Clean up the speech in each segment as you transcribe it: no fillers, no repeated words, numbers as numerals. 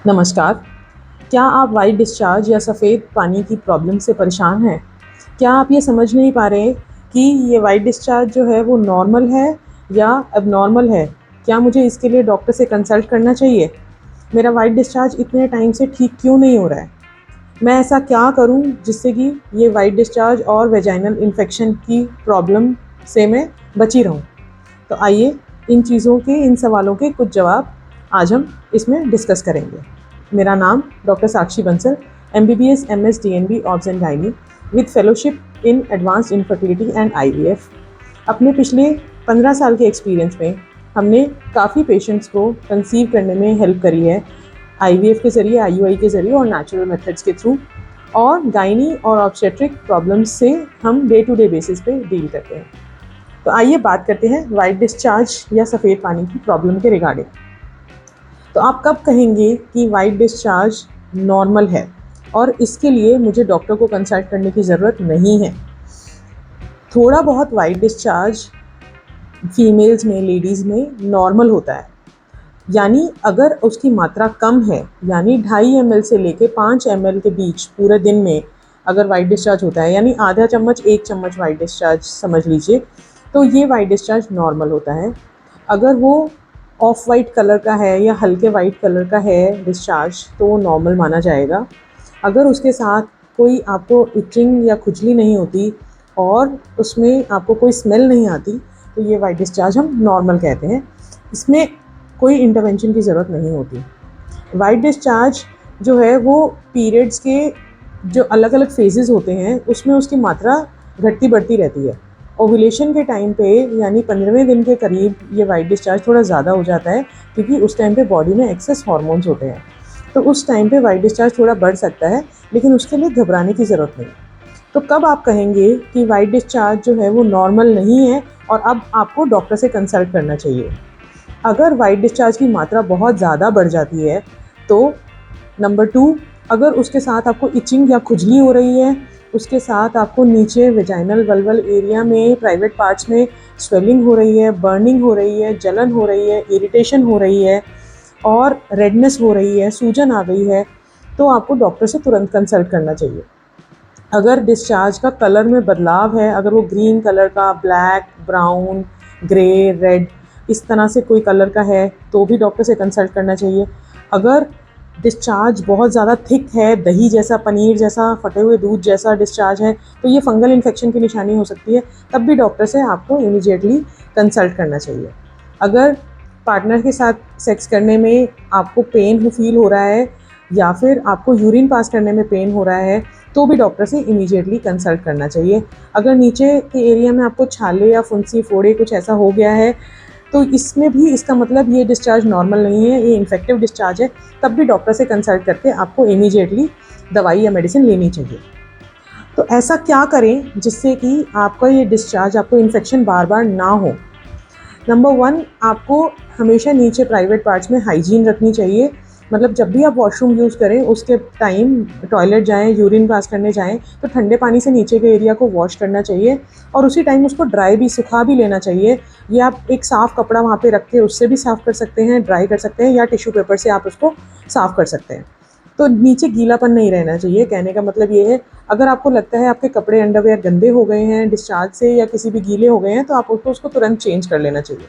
नमस्कार। क्या आप वाइट डिस्चार्ज या सफ़ेद पानी की प्रॉब्लम से परेशान हैं? क्या आप ये समझ नहीं पा रहे कि ये वाइट डिस्चार्ज जो है वो नॉर्मल है या एबनॉर्मल है? क्या मुझे इसके लिए डॉक्टर से कंसल्ट करना चाहिए? मेरा वाइट डिस्चार्ज इतने टाइम से ठीक क्यों नहीं हो रहा है? मैं ऐसा क्या करूं जिससे कि ये वाइट डिस्चार्ज और वेजाइनल इन्फेक्शन की प्रॉब्लम से मैं बची रहूं? तो आइए इन सवालों के कुछ जवाब आज हम इसमें डिस्कस करेंगे। मेरा नाम doctor Sakshi Bansal, MBBS MS DNB obs and gynae with fellowship in advanced infertility and IVF। अपने पिछले 15 साल के एक्सपीरियंस में हमने काफ़ी पेशेंट्स को कंसीव करने में हेल्प करी है, IVF के ज़रिए, IUI के ज़रिए और नेचुरल मेथड्स के थ्रू। और गायनी और ऑब्स्टेट्रिक प्रॉब्लम्स से हम डे टू डे बेसिस पे डील करते हैं। तो आइए बात करते हैं वाइट डिस्चार्ज या सफ़ेद पानी की प्रॉब्लम के रिगार्डिंग। तो आप कब कहेंगे कि वाइट डिस्चार्ज नॉर्मल है और इसके लिए मुझे डॉक्टर को कंसल्ट करने की ज़रूरत नहीं है? थोड़ा बहुत वाइट डिस्चार्ज फीमेल्स में, लेडीज़ में नॉर्मल होता है। यानी अगर उसकी मात्रा कम है, यानी 2.5 ml से लेके 5 ml के बीच पूरे दिन में अगर वाइट डिस्चार्ज होता है, यानी आधा चम्मच 1 चम्मच वाइट डिस्चार्ज समझ लीजिए, तो ये वाइट डिस्चार्ज नॉर्मल होता है। अगर वो ऑफ वाइट कलर का है या हल्के वाइट कलर का है डिस्चार्ज, तो वो नॉर्मल माना जाएगा। अगर उसके साथ कोई आपको इचिंग या खुजली नहीं होती और उसमें आपको कोई स्मेल नहीं आती, तो ये वाइट डिस्चार्ज हम नॉर्मल कहते हैं। इसमें कोई इंटरवेंशन की ज़रूरत नहीं होती। वाइट डिस्चार्ज जो है वो पीरियड्स के जो अलग अलग फेजेस होते हैं उसमें उसकी मात्रा घटती बढ़ती रहती है। ओव्यूलेशन के टाइम पे यानी 15वें दिन के करीब ये वाइट डिस्चार्ज थोड़ा ज़्यादा हो जाता है, क्योंकि उस टाइम पे बॉडी में एक्सेस हार्मोन्स होते हैं। तो उस टाइम पे वाइट डिस्चार्ज थोड़ा बढ़ सकता है, लेकिन उसके लिए घबराने की ज़रूरत नहीं। तो कब आप कहेंगे कि वाइट डिस्चार्ज जो है वो नॉर्मल नहीं है और अब आपको डॉक्टर से कंसल्ट करना चाहिए? अगर वाइट डिस्चार्ज की मात्रा बहुत ज़्यादा बढ़ जाती है तो नंबर 2, अगर उसके साथ आपको इचिंग या खुजली हो रही है, उसके साथ आपको नीचे वेजाइनल वल्वल एरिया में, प्राइवेट पार्ट्स में स्वेलिंग हो रही है, बर्निंग हो रही है, जलन हो रही है, इरिटेशन हो रही है और रेडनेस हो रही है, सूजन आ गई है, तो आपको डॉक्टर से तुरंत कंसल्ट करना चाहिए। अगर डिस्चार्ज का कलर में बदलाव है, अगर वो ग्रीन कलर का, ब्लैक, ब्राउन, ग्रे, रेड इस तरह से कोई कलर का है, तो भी डॉक्टर से कंसल्ट करना चाहिए। अगर डिस्चार्ज बहुत ज़्यादा थिक है, दही जैसा, पनीर जैसा, फटे हुए दूध जैसा डिस्चार्ज है, तो ये फंगल इन्फेक्शन की निशानी हो सकती है, तब भी डॉक्टर से आपको इमीडिएटली कंसल्ट करना चाहिए। अगर पार्टनर के साथ सेक्स करने में आपको पेन फील हो रहा है या फिर आपको यूरिन पास करने में पेन हो रहा है, तो भी डॉक्टर से इमीडिएटली कंसल्ट करना चाहिए। अगर नीचे के एरिया में आपको छाले या फुंसी, फोड़े कुछ ऐसा हो गया है, तो इसमें भी इसका मतलब ये डिस्चार्ज नॉर्मल नहीं है, ये इन्फेक्टिव डिस्चार्ज है, तब भी डॉक्टर से कंसल्ट करके आपको इमीडिएटली दवाई या मेडिसिन लेनी चाहिए। तो ऐसा क्या करें जिससे कि आपका ये डिस्चार्ज, आपको इन्फेक्शन बार बार ना हो? नंबर 1, आपको हमेशा नीचे प्राइवेट पार्ट्स में हाइजीन रखनी चाहिए। मतलब जब भी आप वॉशरूम यूज़ करें उसके टाइम, टॉयलेट जाएँ, यूरिन पास करने जाएँ, तो ठंडे पानी से नीचे के एरिया को वॉश करना चाहिए और उसी टाइम उसको ड्राई भी, सुखा भी लेना चाहिए। या आप एक साफ़ कपड़ा वहाँ पे रख के उससे भी साफ़ कर सकते हैं, ड्राई कर सकते हैं, या टिश्यू पेपर से आप उसको साफ़ कर सकते हैं। तो नीचे गीलापन नहीं रहना चाहिए। कहने का मतलब ये है, अगर आपको लगता है आपके कपड़े, अंडरवेयर गंदे हो गए हैं डिस्चार्ज से या किसी भी गीले हो गए हैं, तो आप उसको तुरंत चेंज कर लेना चाहिए।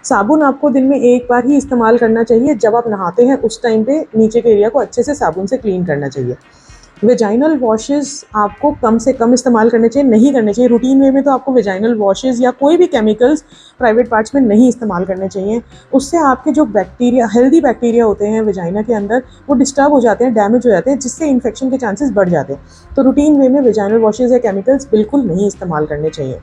साबुन आपको दिन में एक बार ही इस्तेमाल करना चाहिए। जब आप नहाते हैं उस टाइम पे नीचे के एरिया को अच्छे से साबुन से क्लीन करना चाहिए। वेजाइनल वॉशेज़ आपको कम से कम इस्तेमाल करने चाहिए, नहीं करने चाहिए। रूटीन वे में तो आपको वेजाइनल वॉशेज़ या कोई भी केमिकल्स प्राइवेट पार्ट्स में नहीं इस्तेमाल करने चाहिए। उससे आपके जो बैक्टीरिया, हेल्दी बैक्टीरिया होते हैं वेजाइना के अंदर, वो डिस्टर्ब हो जाते हैं, डैमेज हो जाते हैं, जिससे इन्फेक्शन के चांसेस बढ़ जाते हैं। तो रूटीन वे में वेजाइनल वॉशेज़ या केमिकल्स बिल्कुल नहीं इस्तेमाल करने चाहिए।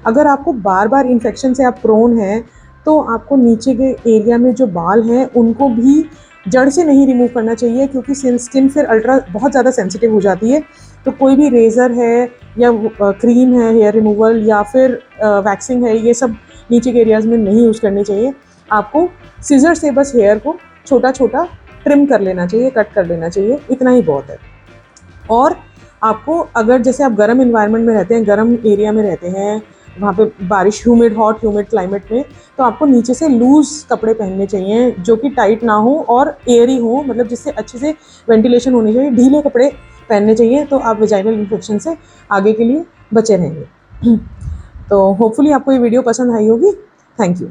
अगर आपको बार बार इन्फेक्शन से आप प्रोन हैं, तो आपको नीचे के एरिया में जो बाल हैं उनको भी जड़ से नहीं रिमूव करना चाहिए, क्योंकि स्किन फिर बहुत ज़्यादा सेंसिटिव हो जाती है। तो कोई भी रेज़र है या क्रीम है हेयर रिमूवल या फिर वैक्सिंग है, ये सब नीचे के एरियाज़ में नहीं यूज़ करनी चाहिए। आपको सीज़र से बस हेयर को छोटा छोटा ट्रिम कर लेना चाहिए, कट कर लेना चाहिए, इतना ही बहुत है। और आपको, अगर जैसे आप गर्म इन्वायरमेंट में रहते हैं, गर्म एरिया में रहते हैं, वहाँ पे बारिश हॉट ह्यूमिड क्लाइमेट में, तो आपको नीचे से लूज़ कपड़े पहनने चाहिए जो कि टाइट ना हो और एयरी हो, मतलब जिससे अच्छे से वेंटिलेशन होनी चाहिए। ढीले कपड़े पहनने चाहिए तो आप वेजाइनल इन्फेक्शन से आगे के लिए बचे रहेंगे। तो होपफुली आपको ये वीडियो पसंद आई होगी। Thank you.